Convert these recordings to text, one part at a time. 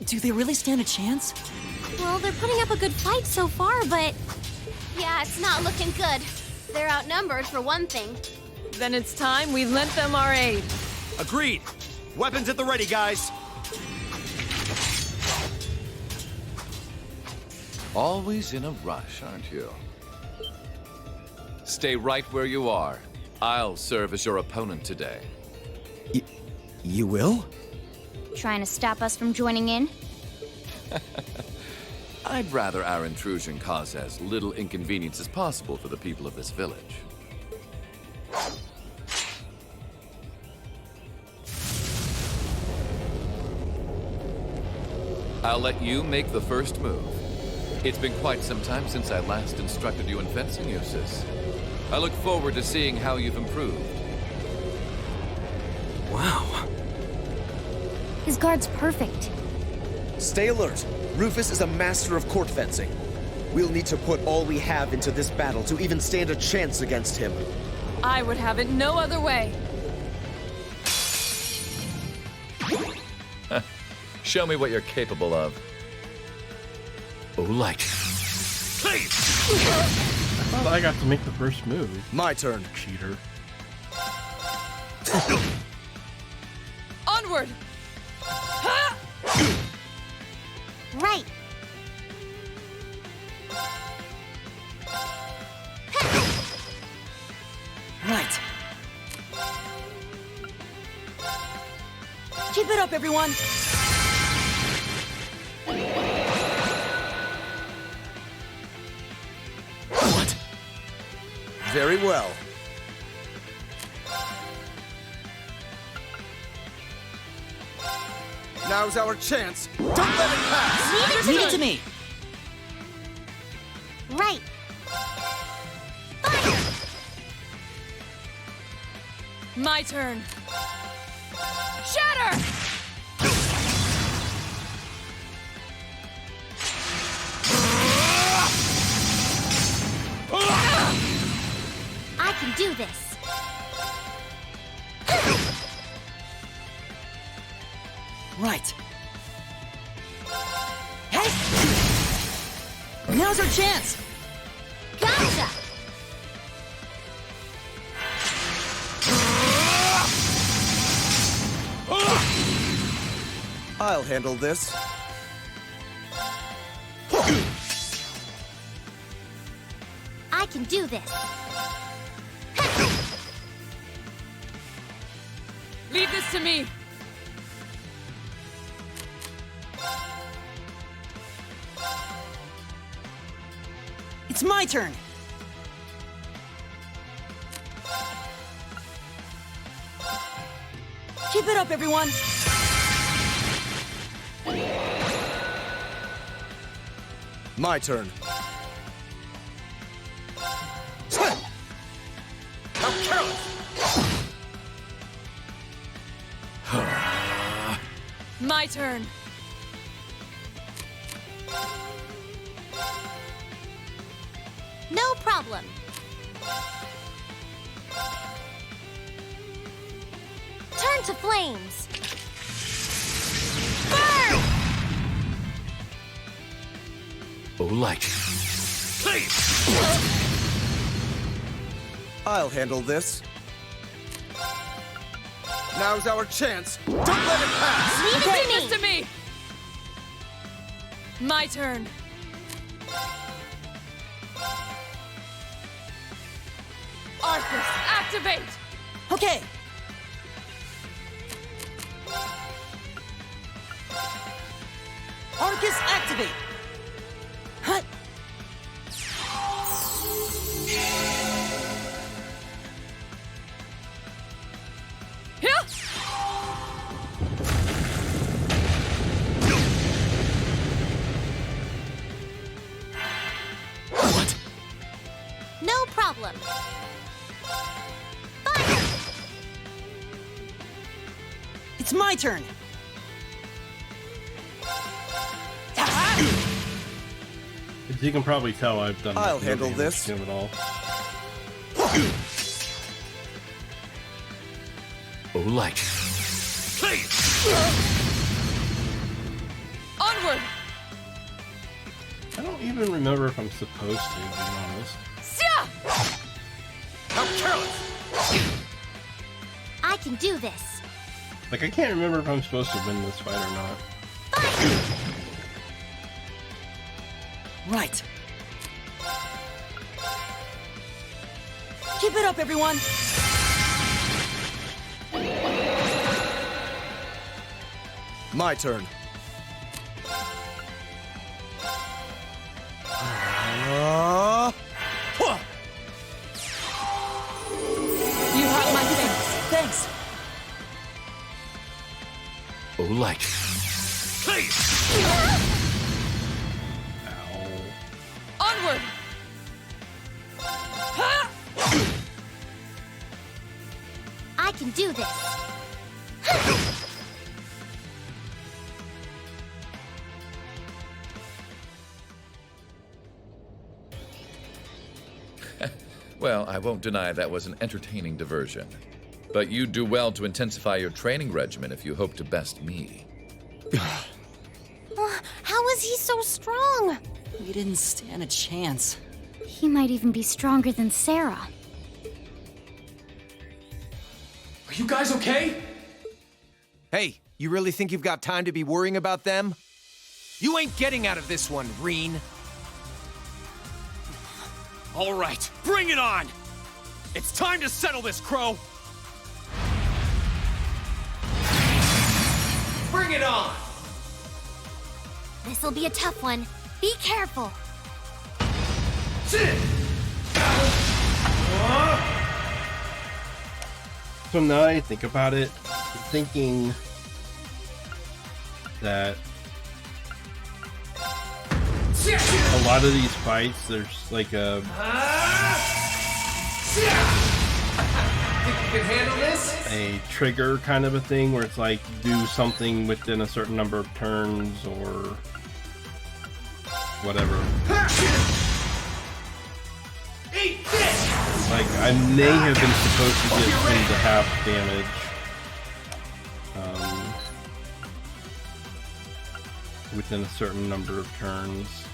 Do they really stand a chance? Well, they're putting up a good fight so far, but... Yeah, it's not looking good. They're outnumbered, for one thing. Then it's time we lent them our aid. Agreed. Weapons at the ready, guys. Always in a rush, aren't you? Stay right where you are. I'll serve as your opponent today. You will? Trying to stop us from joining in? I'd rather our intrusion cause as little inconvenience as possible for the people of this village. I'll let you make the first move. It's been quite some time since I last instructed you in fencing uses. I look forward to seeing how you've improved. Wow. His guard's perfect. Stay alert. Rufus is a master of court fencing. We'll need to put all we have into this battle to even stand a chance against him. I would have it no other way. Show me what you're capable of. Oh, like. I thought I got to make the first move. My turn. Cheater. Onward! Right. Right. Keep it up, everyone! What? Very well. Now's our chance. Don't let it pass! Leave it to me! Right. My turn. Shatter! I can do this. Right. Hey! Now's our chance! Gotcha! I'll handle this. I can do this. Leave this to me. It's my turn! Keep it up, everyone! My turn. How careless! My turn. No problem. Turn to flames. Burn! Oh, like. I'll handle this. Now's our chance. Don't let it pass! Leave Leave it this to to me. me. My turn. Arthas, activate! Okay! Arcus, activate! Hut! Here! What? No problem. Fire! It's my turn! As you can probably tell, I've done. I'll no handle damage this. to him at all. Oh, like. don't even remember if I'm supposed to be honest. How careless! I can do this. Like, I can't remember if I'm supposed to win this fight or not. Right. Keep it up, everyone. My turn. You have my thanks. Thanks. Oh, light. Please! Ow. Onward! Ha! I can do this. Well, I won't deny that was an entertaining diversion. But you'd do well to intensify your training regimen if you hope to best me. How is he so strong? We didn't stand a chance. He might even be stronger than Sarah. Are you guys okay? Hey, you really think you've got time to be worrying about them? You ain't getting out of this one, Rean. All right, bring it on! It's time to settle this, Crow! Bring it on! This'll be a tough one. Be careful. So now that I think about it, I'm thinking that a lot of these fights, there's like a Think you can handle this? a trigger kind of a thing where it's like do something within a certain number of turns or whatever. Eat this! Like I may have been supposed to get him to half damage. Within a certain number of turns.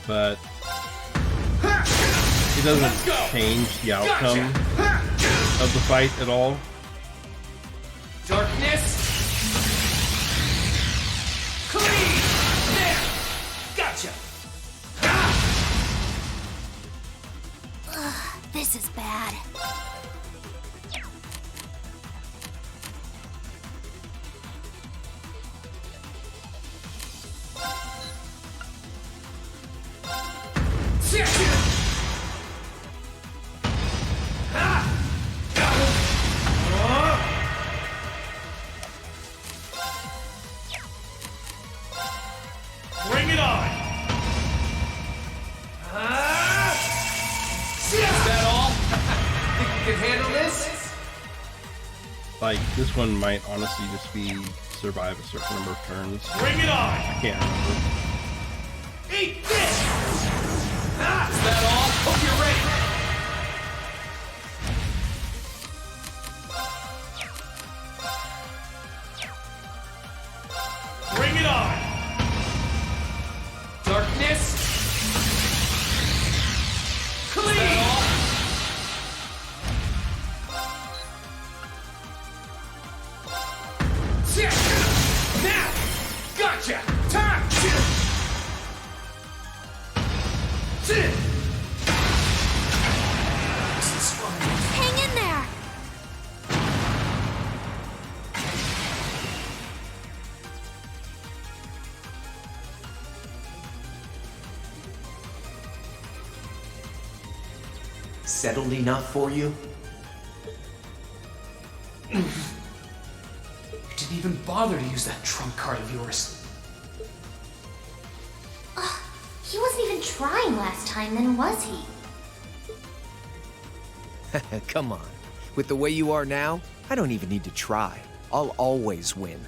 But it doesn't change the outcome of the fight at all. Darkness! Clean! There! Gotcha! This is bad. Bring it on! Is that all? Think you can handle this? Like this one might honestly just be survive a certain number of turns. Bring it on! I can't remember. Eat this! Is that all? Hope you're ready! Bring it on! Darkness! Clean! Now! Gotcha! Time! Hang in there. Settled enough for you? You didn't even bother to use that trump card of yours. He wasn't even trying last time, then was he? Come on. With the way you are now, I don't even need to try. I'll always win.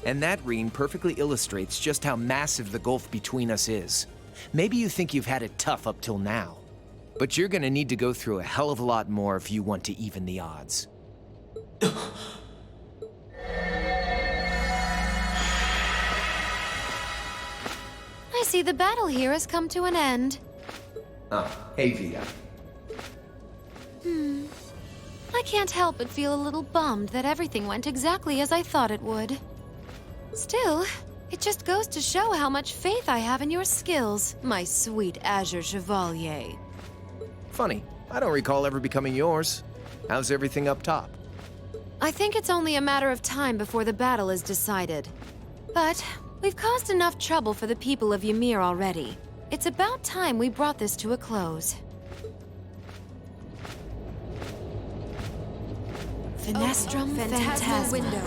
And that, Rean, perfectly illustrates just how massive the gulf between us is. Maybe you think you've had it tough up till now, but you're gonna need to go through a hell of a lot more if you want to even the odds. I see the battle here has come to an end. Hey, Via. I can't help but feel a little bummed that everything went exactly as I thought it would. Still, it just goes to show how much faith I have in your skills, my sweet Azure Chevalier. Funny, I don't recall ever becoming yours. How's everything up top? I think it's only a matter of time before the battle is decided. But we've caused enough trouble for the people of Ymir already. It's about time we brought this to a close. Finestrum Phantasma window.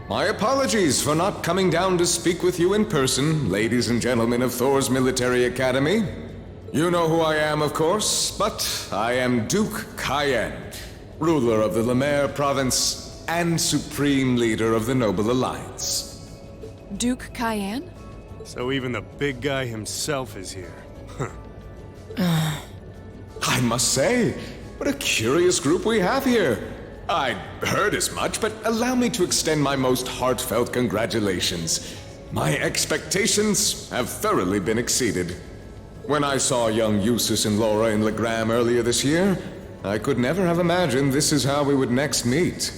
My apologies for not coming down to speak with you in person, ladies and gentlemen of Thor's Military Academy. You know who I am, of course, but I am Duke Cayenne, ruler of the Lemaire province and supreme leader of the Noble Alliance. Duke Cayenne? So even the big guy himself is here. I must say, what a curious group we have here. I'd heard as much, but allow me to extend my most heartfelt congratulations. My expectations have thoroughly been exceeded. When I saw young Eustace and Laura in Legram earlier this year, I could never have imagined this is how we would next meet.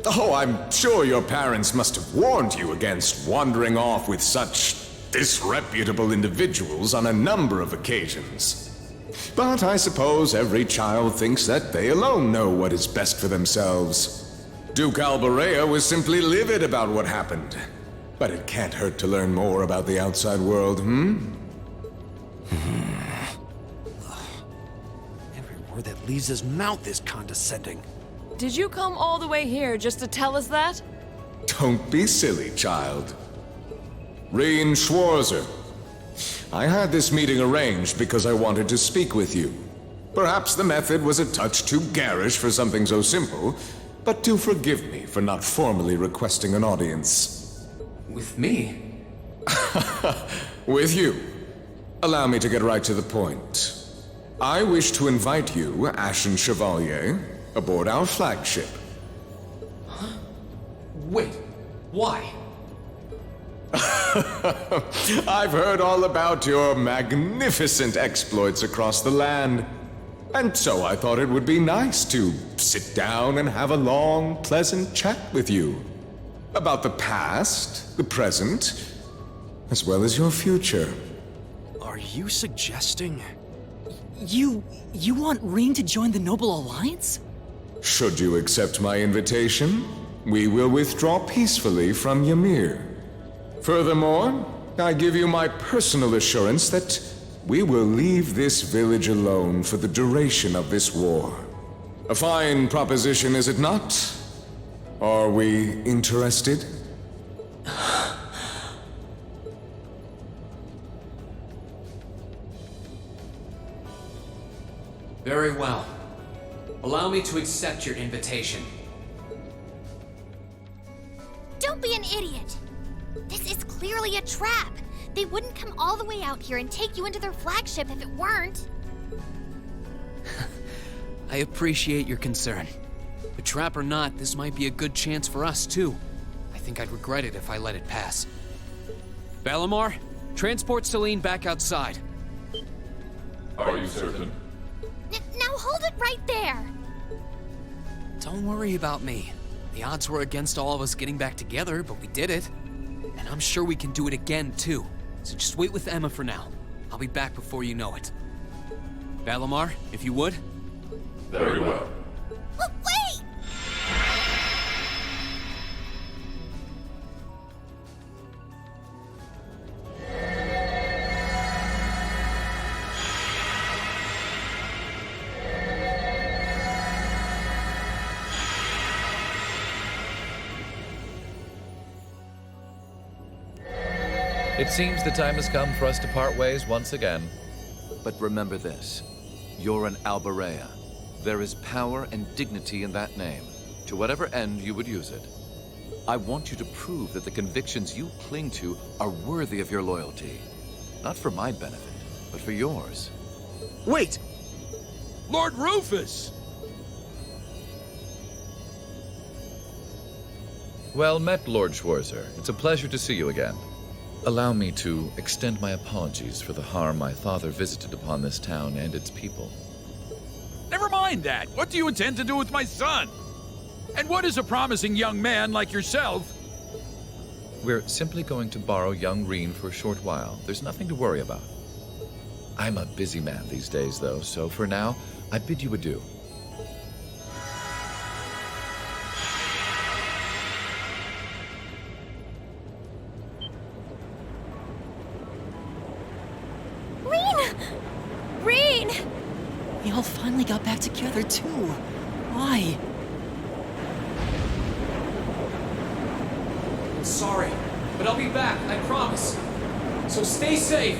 Oh, I'm sure your parents must have warned you against wandering off with such disreputable individuals on a number of occasions. But I suppose every child thinks that they alone know what is best for themselves. Duke Alberea was simply livid about what happened. But it can't hurt to learn more about the outside world, Every word that leaves his mouth is condescending. Did you come all the way here just to tell us that? Don't be silly, child. Rean Schwarzer. I had this meeting arranged because I wanted to speak with you. Perhaps the method was a touch too garish for something so simple, but do forgive me for not formally requesting an audience. With me? With you. Allow me to get right to the point. I wish to invite you, Ashen Chevalier, aboard our flagship. Huh? Wait, why? I've heard all about your magnificent exploits across the land. And so I thought it would be nice to sit down and have a long, pleasant chat with you. About the past, the present, as well as your future. Are you suggesting? You want Rean to join the Noble Alliance? Should you accept my invitation, we will withdraw peacefully from Ymir. Furthermore, I give you my personal assurance that we will leave this village alone for the duration of this war. A fine proposition, is it not? Are we interested? Very well. Allow me to accept your invitation. Don't be an idiot! This is clearly a trap! They wouldn't come all the way out here and take you into their flagship if it weren't. I appreciate your concern. But trap or not, this might be a good chance for us, too. I think I'd regret it if I let it pass. Valimar, transport Celine back outside. Are you certain? Now hold it right there! Don't worry about me. The odds were against all of us getting back together, but we did it. And I'm sure we can do it again, too. So just wait with Emma for now. I'll be back before you know it. Valimar, if you would. Very well. Oh, wait! It seems the time has come for us to part ways once again. But remember this. You're an Alberea. There is power and dignity in that name, to whatever end you would use it. I want you to prove that the convictions you cling to are worthy of your loyalty. Not for my benefit, but for yours. Wait! Lord Rufus! Well met, Lord Schwarzer. It's a pleasure to see you again. Allow me to extend my apologies for the harm my father visited upon this town and its people. Never mind that. What do you intend to do with my son? And what is a promising young man like yourself? We're simply going to borrow young Rean for a short while. There's nothing to worry about. I'm a busy man these days, though, so for now, I bid you adieu. Rean! We all finally got back together, too. Why? Sorry, but I'll be back, I promise. So stay safe.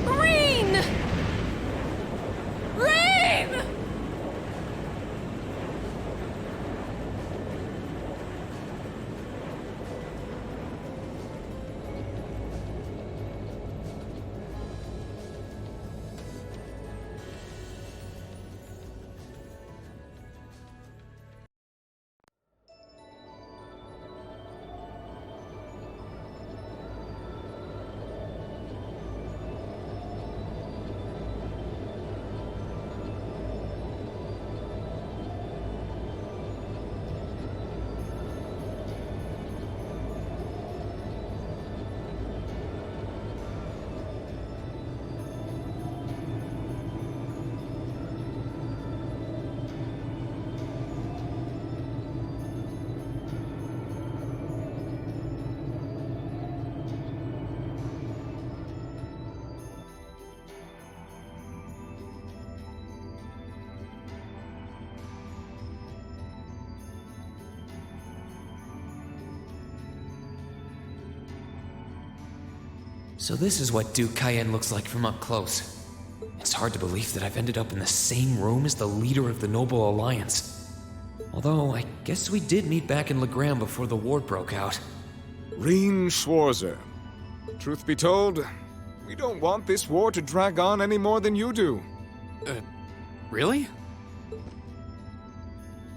Rean! Rean! So this is what Duke Cayenne looks like from up close. It's hard to believe that I've ended up in the same room as the leader of the Noble Alliance. Although, I guess we did meet back in Legram before the war broke out. Rean Schwarzer. Truth be told, we don't want this war to drag on any more than you do. Really?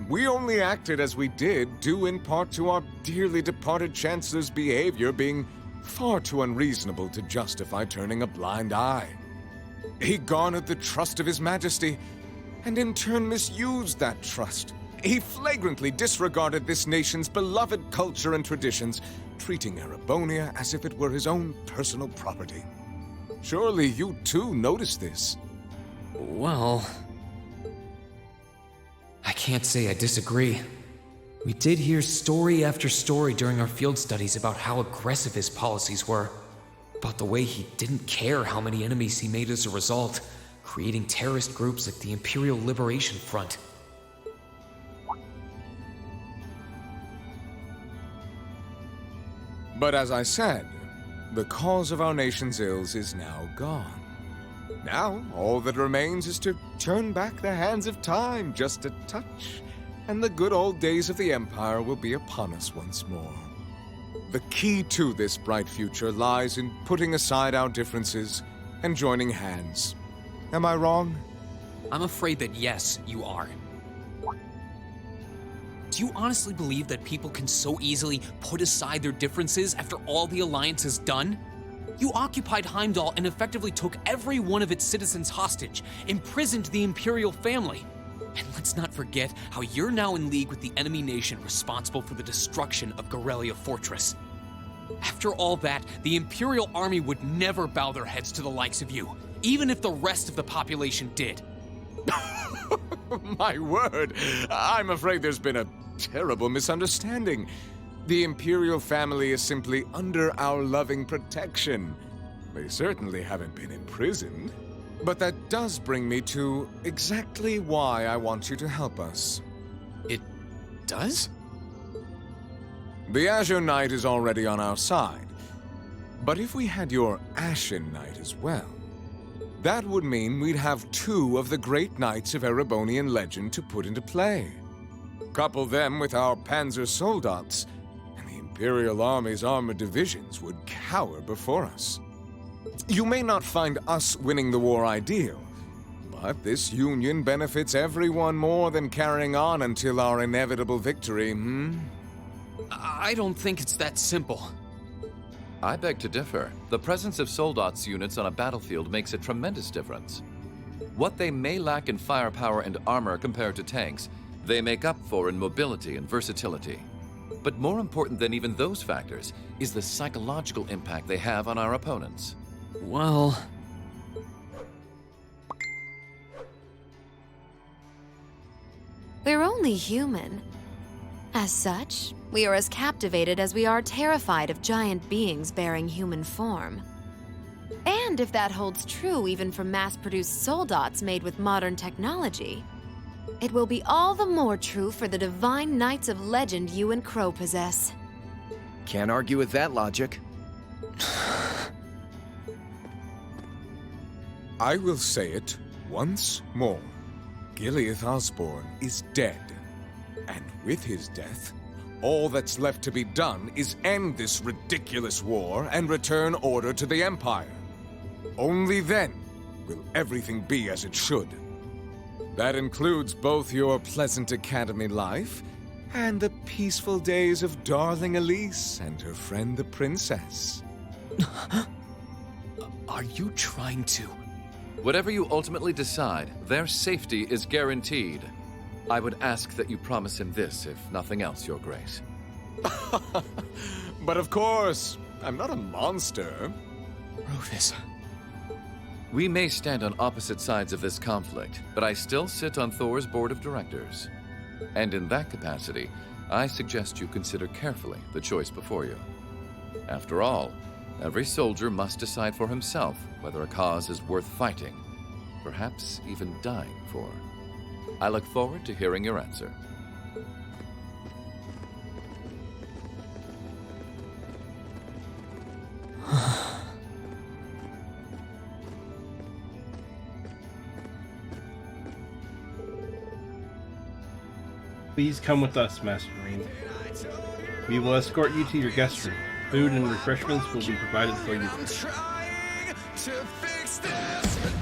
We only acted as we did, due in part to our dearly departed Chancellor's behavior being far too unreasonable to justify turning a blind eye. He garnered the trust of His Majesty, and in turn misused that trust. He flagrantly disregarded this nation's beloved culture and traditions, treating Erebonia as if it were his own personal property. Surely you too noticed this. Well, I can't say I disagree. We did hear story after story during our field studies about how aggressive his policies were, about the way he didn't care how many enemies he made as a result, creating terrorist groups like the Imperial Liberation Front. But as I said, the cause of our nation's ills is now gone. Now, all that remains is to turn back the hands of time just a touch, and the good old days of the Empire will be upon us once more. The key to this bright future lies in putting aside our differences and joining hands. Am I wrong? I'm afraid that yes, you are. Do you honestly believe that people can so easily put aside their differences after all the Alliance has done? You occupied Heimdall and effectively took every one of its citizens hostage, imprisoned the Imperial family. And let's not forget how you're now in league with the enemy nation responsible for the destruction of Gorelia Fortress. After all that, the Imperial army would never bow their heads to the likes of you, even if the rest of the population did. My word, I'm afraid there's been a terrible misunderstanding. The Imperial family is simply under our loving protection. They certainly haven't been imprisoned. But that does bring me to exactly why I want you to help us. It does? The Azure Knight is already on our side. But if we had your Ashen Knight as well, that would mean we'd have two of the great knights of Erebonian legend to put into play. Couple them with our Panzer Soldats, and the Imperial Army's armored divisions would cower before us. You may not find us winning the war ideal, But this union benefits everyone more than carrying on until our inevitable victory, I don't think it's that simple. I beg to differ. The presence of Soldat's units on a battlefield makes a tremendous difference. What they may lack in firepower and armor compared to tanks, they make up for in mobility and versatility. But more important than even those factors is the psychological impact they have on our opponents. Well... We're only human. As such, we are as captivated as we are terrified of giant beings bearing human form. And if that holds true even for mass-produced soldats made with modern technology, it will be all the more true for the divine knights of legend you and Crow possess. Can't argue with that logic. I will say it once more. Gileath Osborne is dead. And with his death, all that's left to be done is end this ridiculous war and return order to the Empire. Only then will everything be as it should. That includes both your pleasant academy life and the peaceful days of darling Elise and her friend the princess. Are you trying to... Whatever you ultimately decide, their safety is guaranteed. I would ask that you promise him this, if nothing else, Your Grace. But of course, I'm not a monster. Rufus... We may stand on opposite sides of this conflict, but I still sit on Thor's board of directors. And in that capacity, I suggest you consider carefully the choice before you. After all, every soldier must decide for himself whether a cause is worth fighting, perhaps even dying for. I look forward to hearing your answer. Please come with us, Master Rean. We will escort you to your guest room. Food and refreshments will be provided for you. I'm trying to fix this.